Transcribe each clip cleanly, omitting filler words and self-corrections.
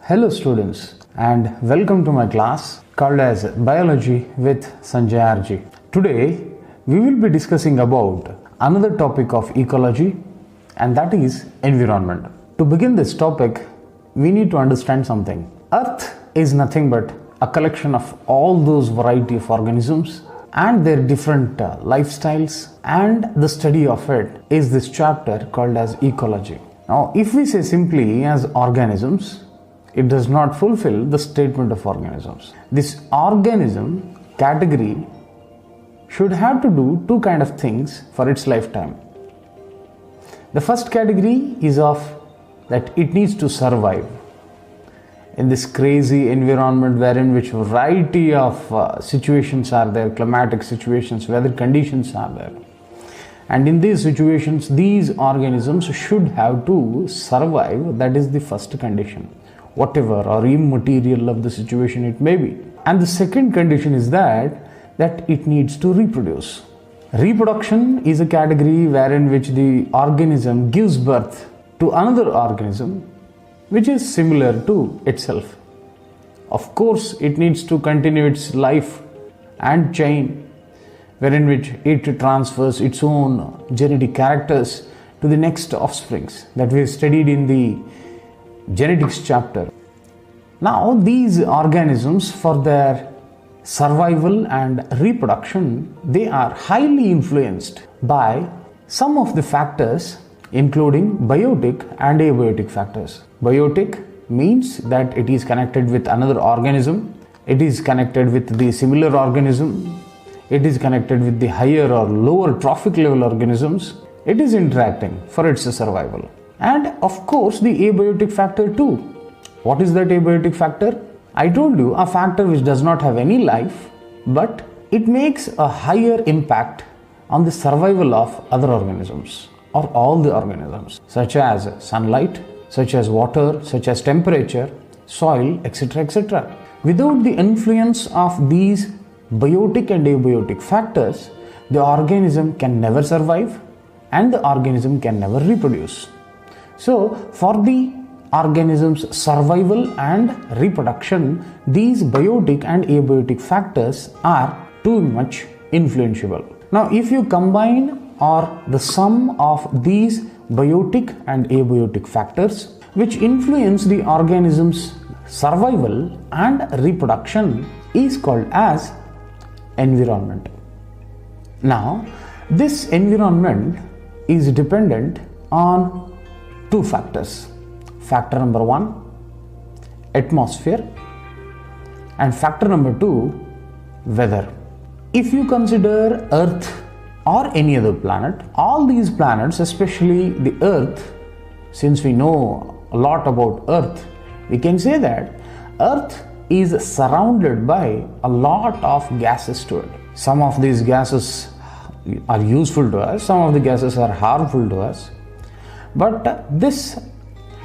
Hello students and welcome to my class called as Biology with Sanjay. Today we will be discussing about another topic of ecology, and that is environment. To begin this topic, we need to understand something. Earth is nothing but a collection of all those variety of organisms and their different lifestyles, and the study of it is this chapter called as ecology. Now, if we say simply as organisms, it does not fulfill the statement of organisms. This organism category should have to do two kind of things for its lifetime. The first category is of that it needs to survive in this crazy environment wherein which variety of situations are there, climatic situations, weather conditions are there. And in these situations, these organisms should have to survive. That is the first condition, whatever or immaterial of the situation it may be. And the second condition is that it needs to reproduce. Reproduction is a category wherein which the organism gives birth to another organism which is similar to itself. Of course, it needs to continue its life and chain wherein which it transfers its own genetic characters to the next offsprings that we studied in the genetics chapter. Now, these organisms, for their survival and reproduction, they are highly influenced by some of the factors, including biotic and abiotic factors. Biotic means that it is connected with another organism, it is connected with the similar organism, it is connected with the higher or lower trophic level organisms, it is interacting for its survival. And of course, the abiotic factor too. What is that abiotic factor? I told you, a factor which does not have any life, but it makes a higher impact on the survival of other organisms or all the organisms, such as sunlight, such as water, such as temperature, soil, etc., etc. Without the influence of these biotic and abiotic factors, the organism can never survive and the organism can never reproduce. So, for the organism's survival and reproduction, these biotic and abiotic factors are too much influential. Now, if you combine or the sum of these biotic and abiotic factors which influence the organism's survival and reproduction is called as environment. Now, this environment is dependent on two factors. Factor number one, atmosphere, and factor number two, weather. If you consider Earth or any other planet, all these planets, especially the Earth, since we know a lot about Earth, we can say that Earth is surrounded by a lot of gases to it. Some of these gases are useful to us, some of the gases are harmful to us, but this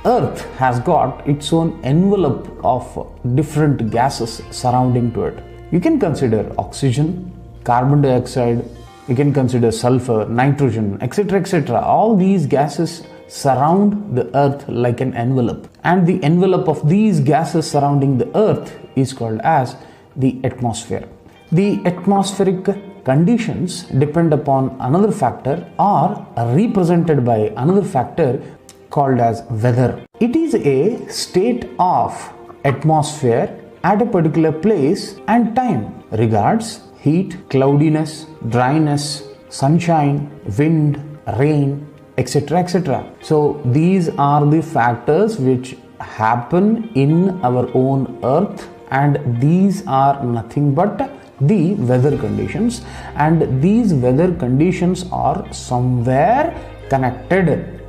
Earth has got its own envelope of different gases surrounding to it. You can consider oxygen, carbon dioxide, you can consider sulfur, nitrogen, etc., etc. All these gases surround the Earth like an envelope, and the envelope of these gases surrounding the Earth is called as the atmosphere. The atmospheric conditions depend upon another factor or are represented by another factor called as weather. It is a state of atmosphere at a particular place and time, regards heat, cloudiness, dryness, sunshine, wind, rain, etc., etc. So these are the factors which happen in our own Earth, and these are nothing but the weather conditions, and these weather conditions are somewhere connected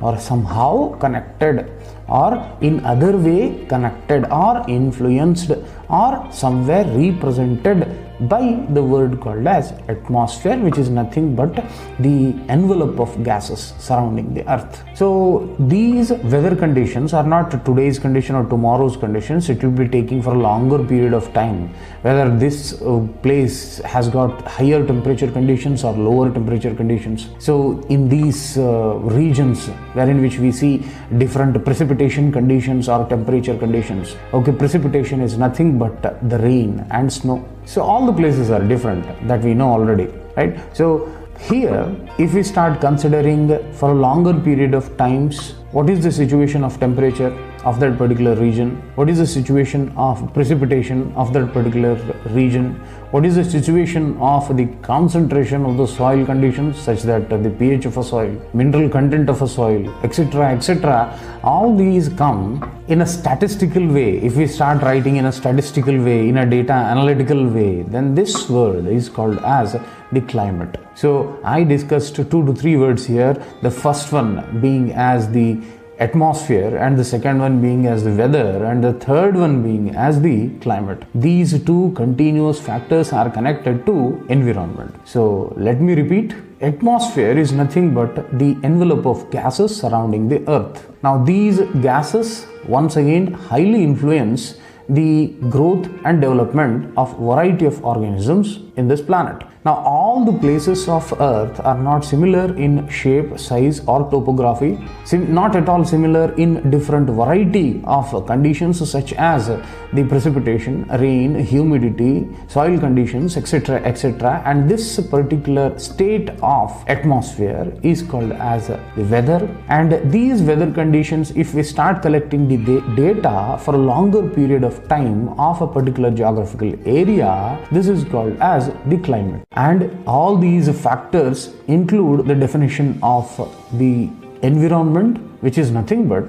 or somehow connected or in other way connected or influenced or somewhere represented by the word called as atmosphere, which is nothing but the envelope of gases surrounding the earth. So these weather conditions are not today's condition or tomorrow's conditions. It will be taking for a longer period of time, whether this place has got higher temperature conditions or lower temperature conditions. So in these regions wherein which we see different precipitation conditions or temperature conditions. Okay, precipitation is nothing but the rain and snow. So all the places are different, that we know already, right? So here, if we start considering for a longer period of times, what is the situation of temperature of that particular region? What is the situation of precipitation of that particular region? What is the situation of the concentration of the soil conditions, such that the pH of a soil, mineral content of a soil, etc., etc. All these come in a statistical way. If we start writing in a statistical way, in a data analytical way, then this word is called as the climate. So I discussed 2 to 3 words here. The first one being as the atmosphere, and the second one being as the weather, and the third one being as the climate. These two continuous factors are connected to environment. So let me repeat. Atmosphere is nothing but the envelope of gases surrounding the earth. Now these gases once again highly influence the growth and development of variety of organisms in this planet. Now all the places of earth are not similar in shape, size or topography, not at all similar in different variety of conditions such as the precipitation, rain, humidity, soil conditions, etc., etc. And this particular state of atmosphere is called as the weather. And these weather conditions, if we start collecting the data for a longer period of time of a particular geographical area, this is called as the climate. And all these factors include the definition of the environment, which is nothing but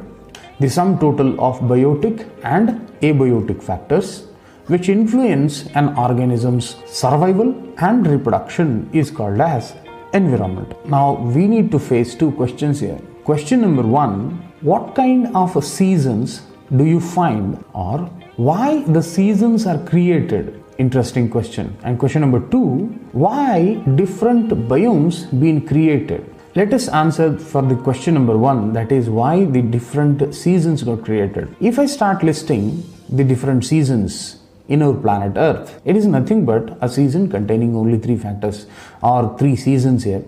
the sum total of biotic and abiotic factors which influence an organism's survival and reproduction is called as environment. Now we need to face 2 questions here. Question number 1, what kind of seasons do you find, or why the seasons are created? Interesting question. And question number 2, why different biomes been created? Let us answer for the question number 1, that is why the different seasons got created. If I start listing the different seasons in our planet Earth, it is nothing but a season containing only 3 factors or 3 seasons here.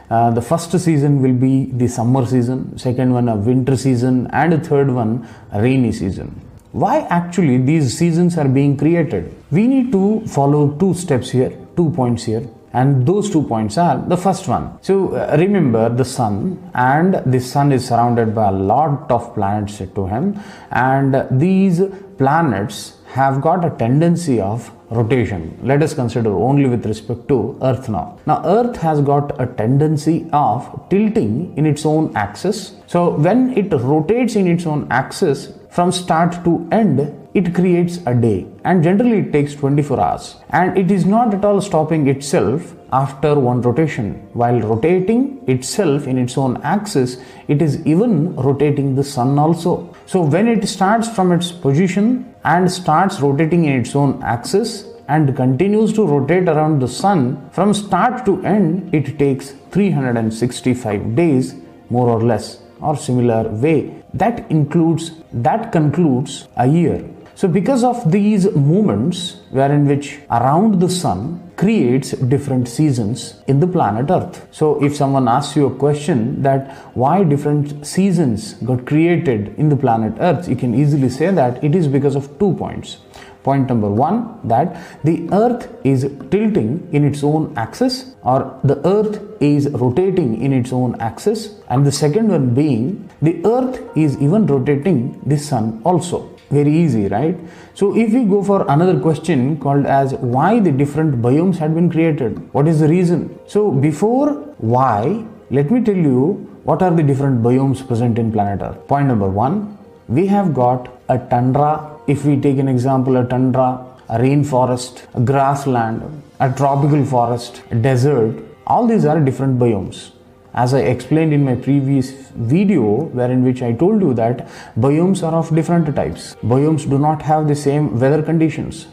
The first season will be the summer season, second one a winter season, and the third one a rainy season. Why actually these seasons are being created? We need to follow 2 steps here, 2 points here. And those 2 points are the first one. So remember the sun, and the sun is surrounded by a lot of planets to him, and these planets have got a tendency of rotation. Let us consider only with respect to Earth now. Now Earth has got a tendency of tilting in its own axis. So when it rotates in its own axis from start to end, it creates a day, and generally it takes 24 hours, and it is not at all stopping itself after one rotation. While rotating itself in its own axis, it is even rotating the sun also. So when it starts from its position and starts rotating in its own axis and continues to rotate around the sun from start to end, it takes 365 days more or less, or similar way. That concludes a year. So because of these movements wherein which around the sun creates different seasons in the planet Earth. So if someone asks you a question that why different seasons got created in the planet Earth, you can easily say that it is because of 2 points. Point number 1, that the Earth is tilting in its own axis, or the Earth is rotating in its own axis, and the second one being the Earth is even rotating the sun also. Very easy, right? So if we go for another question called as why the different biomes had been created, what is the reason? So before why, let me tell you what are the different biomes present in planet Earth. Point number 1, we have got a tundra. If we take an example, a tundra, a rainforest, a grassland, a tropical forest, a desert, all these are different biomes. As I explained in my previous video, wherein which I told you that biomes are of different types. Biomes do not have the same weather conditions.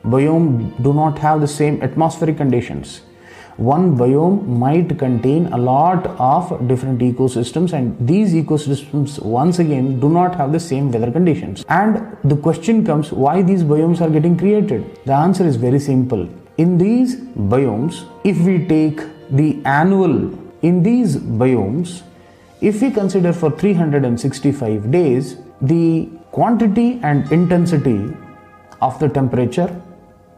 biome do not have the same atmospheric conditions. One biome might contain a lot of different ecosystems, and these ecosystems once again do not have the same weather conditions. And the question comes, why these biomes are getting created? The answer is very simple. In these biomes, if we take the annual, in these biomes, if we consider for 365 days, the quantity and intensity of the temperature,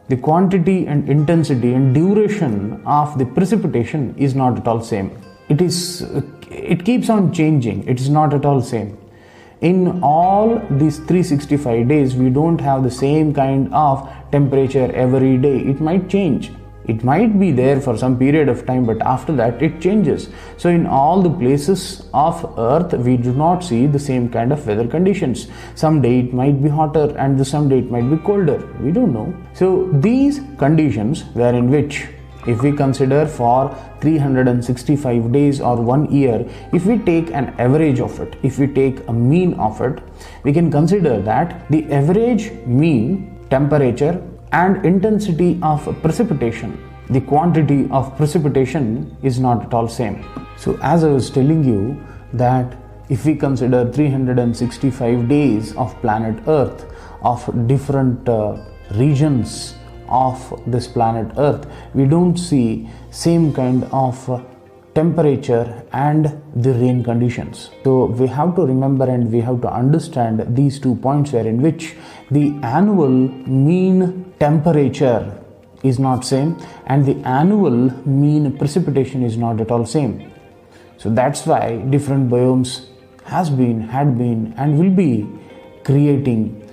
the quantity and intensity and duration of the precipitation is not at all same. It keeps on changing. It is not at all same. In all these 365 days, we don't have the same kind of temperature every day. It might change. It might be there for some period of time, but after that it changes. So in all the places of earth, we do not see the same kind of weather conditions. Someday it might be hotter and someday it might be colder. We don't know. So these conditions were in which, if we consider for 365 days or 1 year, if we take an average of it, if we take a mean of it, we can consider that the average mean temperature and intensity of precipitation, the quantity of precipitation is not at all same. So as I was telling you that if we consider 365 days of planet Earth, of different regions of this planet Earth, we don't see same kind of temperature and the rain conditions. So we have to remember and we have to understand these 2 points where in which the annual mean temperature is not same and the annual mean precipitation is not at all same. So that's why different biomes had been and will be creating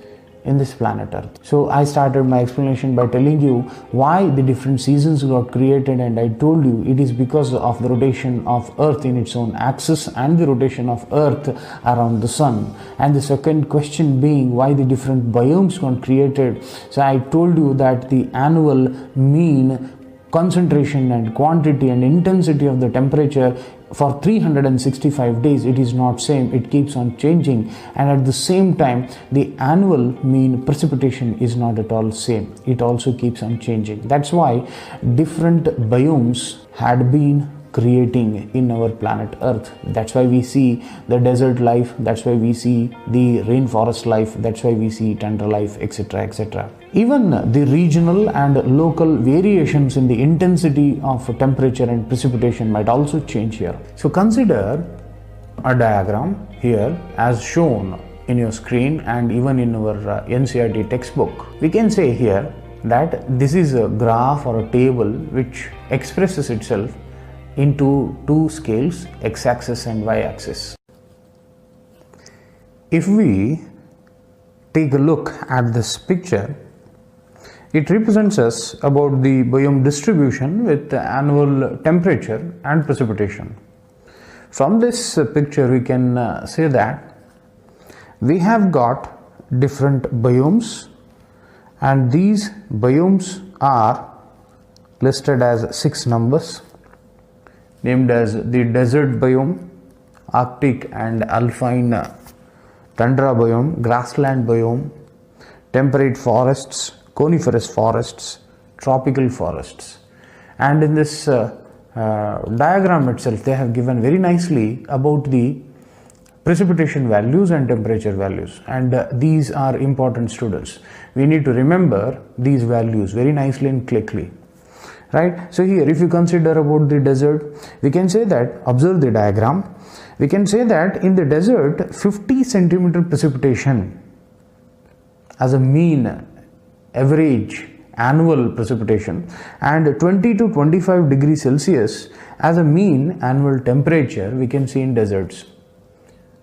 in this planet Earth. So I started my explanation by telling you why the different seasons got created, and I told you it is because of the rotation of Earth in its own axis and the rotation of Earth around the Sun. And the second question being why the different biomes got created. So I told you that the annual mean concentration and quantity and intensity of the temperature for 365 days, it is not same, it keeps on changing, and at the same time the annual mean precipitation is not at all same, it also keeps on changing. That's why different biomes had been creating in our planet Earth. That's why we see the desert life, that's why we see the rainforest life, that's why we see tundra life, etc., etc. Even the regional and local variations in the intensity of temperature and precipitation might also change here. So consider a diagram here as shown in your screen and even in our NCERT textbook. We can say here that this is a graph or a table which expresses itself into two scales, x-axis and y-axis. If we take a look at this picture, it represents us about the biome distribution with the annual temperature and precipitation. From this picture we can say that we have got different biomes, and these biomes are listed as 6 numbers, named as the desert biome, Arctic and alpine tundra biome, grassland biome, temperate forests, coniferous forests, tropical forests. And in this diagram itself, they have given very nicely about the precipitation values and temperature values, and these are important, students. We need to remember these values very nicely and quickly. Right? So here if you consider about the desert, we can say that, observe the diagram, we can say that in the desert 50 centimeter precipitation as a mean average annual precipitation and 20 to 25 degrees Celsius as a mean annual temperature we can see in deserts,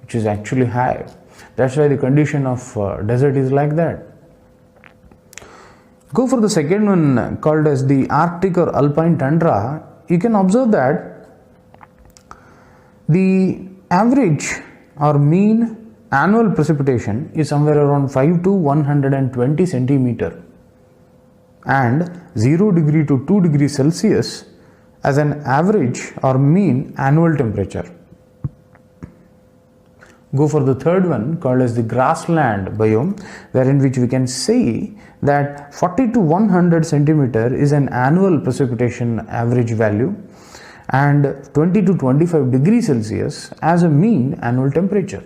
which is actually high. That's why the condition of desert is like that. Go for the second one called as the Arctic or alpine tundra. You can observe that the average or mean annual precipitation is somewhere around 5 to 120 centimeter and 0 degree to 2 degrees Celsius as an average or mean annual temperature. go for the third one called as the grassland biome, wherein which we can say that 40 to 100 centimeter is an annual precipitation average value and 20 to 25 degrees Celsius as a mean annual temperature.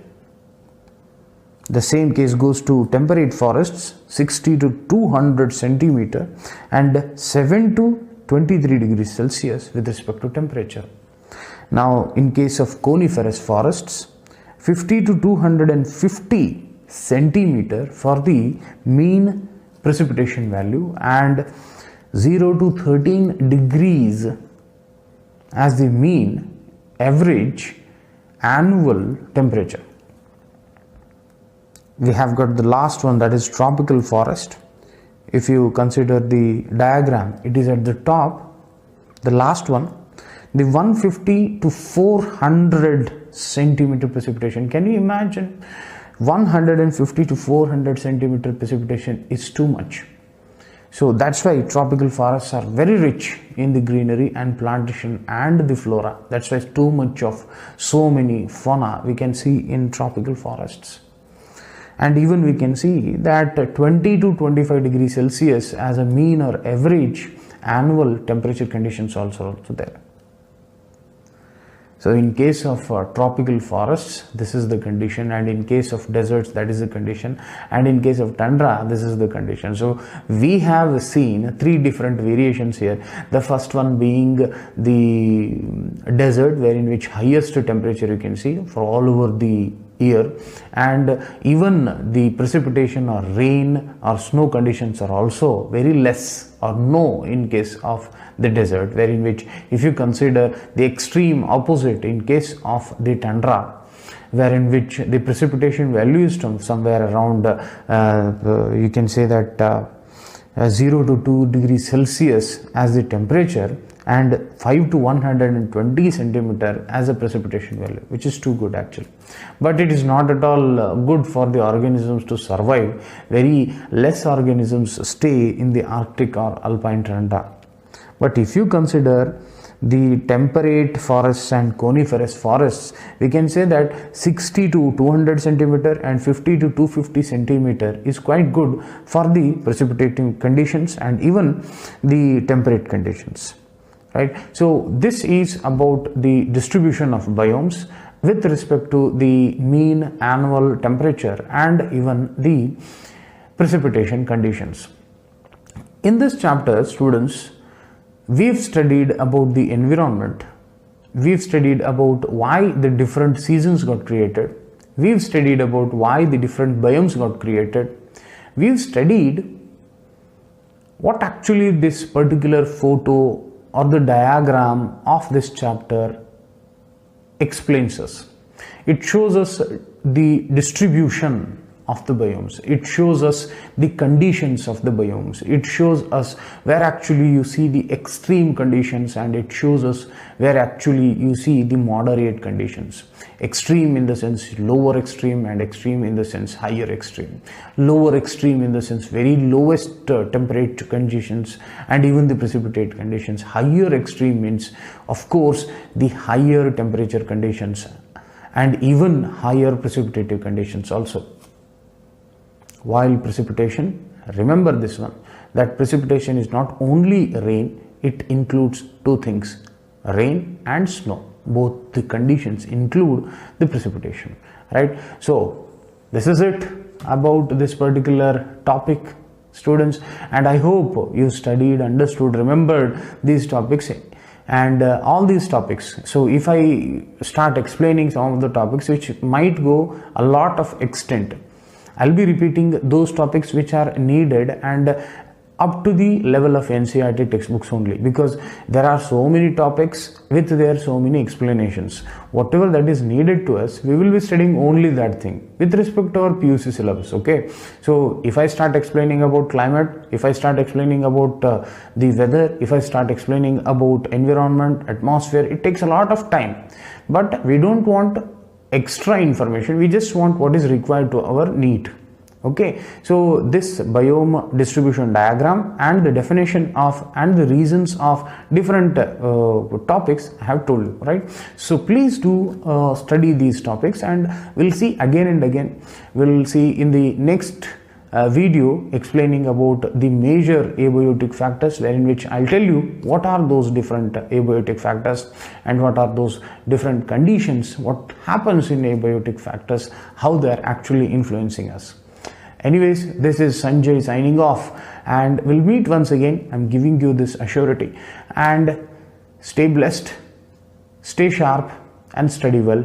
The same case goes to temperate forests, 60 to 200 centimeter and 7 to 23 degrees Celsius with respect to temperature. Now, in case of coniferous forests, 50 to 250 centimeter for the mean precipitation value and 0 to 13 degrees as the mean average annual temperature. We have got the last one, that is tropical forest. If you consider the diagram, it is at the top, the last one, the 150 to 400 centimeter precipitation. Can you imagine? 150 to 400 centimeter precipitation is too much. So that's why tropical forests are very rich in the greenery and plantation and the flora. That's why too much of so many fauna we can see in tropical forests. And even we can see that 20 to 25 degrees Celsius as a mean or average annual temperature conditions also there. So in case of tropical forests, this is the condition, and in case of deserts, that is the condition, and in case of tundra, this is the condition. So we have seen three different variations here. The first one being the desert, wherein which highest temperature you can see for all over the year, and even the precipitation or rain or snow conditions are also very less or no in case of the desert, wherein which if you consider the extreme opposite in case of the tundra, wherein which the precipitation value is somewhere around you can say that 0 to 2 degrees Celsius as the temperature and 5 to 120 centimeter as a precipitation value, which is too good actually. But it is not at all good for the organisms to survive. Very less organisms stay in the Arctic or alpine tundra. But if you consider the temperate forests and coniferous forests, we can say that 60 to 200 centimeter and 50 to 250 centimeter is quite good for the precipitating conditions and even the temperate conditions. Right? So this is about the distribution of biomes with respect to the mean annual temperature and even the precipitation conditions. In this chapter, students, we've studied about the environment. We've studied about why the different seasons got created. We've studied about why the different biomes got created. We've studied what actually this particular photo or the diagram of this chapter explains us. It shows us the distribution of the biomes. It shows us the conditions of the biomes. It shows us where actually you see the extreme conditions, and it shows us where actually you see the moderate conditions. Extreme in the sense lower extreme, and extreme in the sense higher extreme. Lower extreme in the sense very lowest temperate conditions and even the precipitate conditions. Higher extreme means of course the higher temperature conditions and even higher precipitative conditions also. While precipitation, remember this one, that precipitation is not only rain, it includes two things, rain and snow. Both the conditions include the precipitation, right? So this is it about this particular topic, students, and I hope you studied, understood, remembered these topics and all these topics. So if I start explaining some of the topics which might go a lot of extent, I'll be repeating those topics which are needed and up to the level of NCERT textbooks only, because there are so many topics with their so many explanations. Whatever that is needed to us, we will be studying only that thing with respect to our PUC syllabus. Okay, so if I start explaining about climate, if I start explaining about the weather, if I start explaining about environment, atmosphere, it takes a lot of time. But we don't want extra information, we just want what is required to our NEET. Okay, so this biome distribution diagram and the definition of and the reasons of different topics I have told you, right? So please do study these topics, and we'll see again and again. We'll see in the next video explaining about the major abiotic factors, wherein which I'll tell you what are those different abiotic factors and what are those different conditions, what happens in abiotic factors, how they are actually influencing us. Anyways, this is Sanjay signing off, and we'll meet once again. I'm giving you this assurity, and stay blessed, stay sharp, and study well.